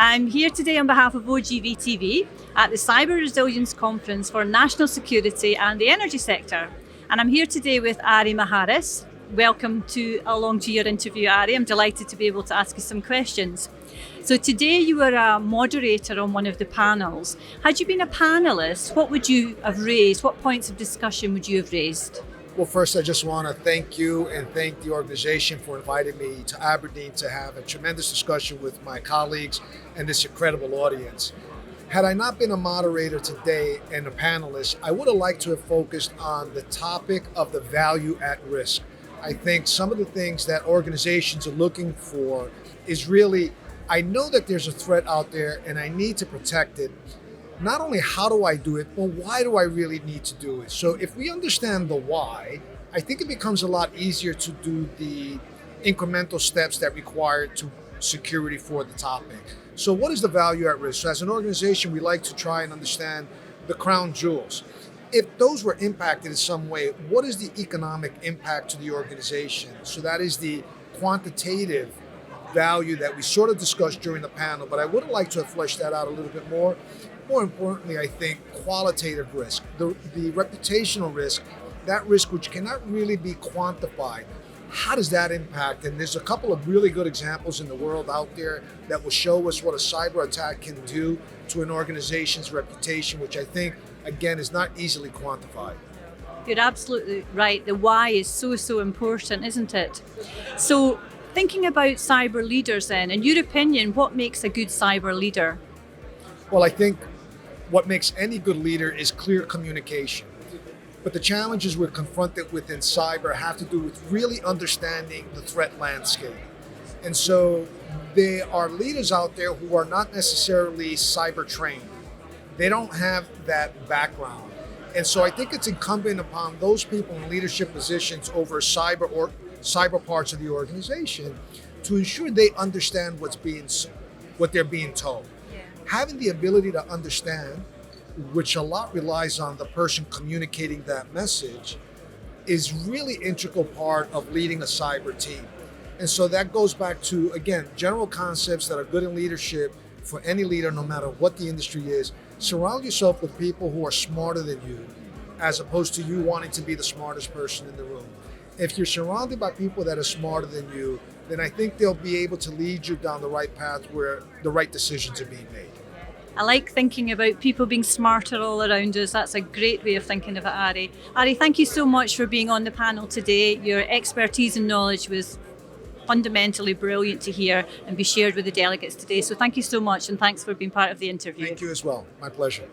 I'm here today on behalf of OGVTV at the Cyber Resilience Conference for National Security and the Energy Sector. And I'm here today with Ari Mahairas. Welcome along to your interview, Ari. I'm delighted to be able to ask you some questions. So today you were a moderator on one of the panels. Had you been a panelist, what would you have raised? What points of discussion would you have raised? Well, first, I just want to thank you and thank the organization for inviting me to Aberdeen to have a tremendous discussion with my colleagues and this incredible audience. Had I not been a moderator today and a panelist, I would have liked to have focused on the topic of the value at risk. I think some of the things that organizations are looking for is really, I know that there's a threat out there and I need to protect it. Not only how do I do it, but why do I really need to do it? So if we understand the why, I think it becomes a lot easier to do the incremental steps that require to security for the topic. So what is the value at risk? So as an organization, we like to try and understand the crown jewels. If those were impacted in some way, what is the economic impact to the organization? So that is the quantitative value that we sort of discussed during the panel, but I would have liked to have fleshed that out a little bit more. More importantly, I think qualitative risk, the reputational risk, that risk which cannot really be quantified. How does that impact? And there's a couple of really good examples in the world out there that will show us what a cyber attack can do to an organization's reputation, which I think, again, is not easily quantified. You're absolutely right. The why is so important, isn't it? So thinking about cyber leaders then, in your opinion, what makes a good cyber leader? Well, I think what makes any good leader is clear communication. But the challenges we're confronted with in cyber have to do with really understanding the threat landscape. And so there are leaders out there who are not necessarily cyber trained. They don't have that background. And so I think it's incumbent upon those people in leadership positions over cyber parts of the organization to ensure they understand what they're being told. Having the ability to understand, which a lot relies on the person communicating that message, is really integral part of leading a cyber team. And so that goes back to, again, general concepts that are good in leadership for any leader, no matter what the industry is. Surround yourself with people who are smarter than you, as opposed to you wanting to be the smartest person in the room. If you're surrounded by people that are smarter than you, then I think they'll be able to lead you down the right path where the right decisions are being made. I like thinking about people being smarter all around us. That's a great way of thinking of it, Ari. Ari, thank you so much for being on the panel today. Your expertise and knowledge was fundamentally brilliant to hear and be shared with the delegates today. So thank you so much, and thanks for being part of the interview. Thank you as well. My pleasure.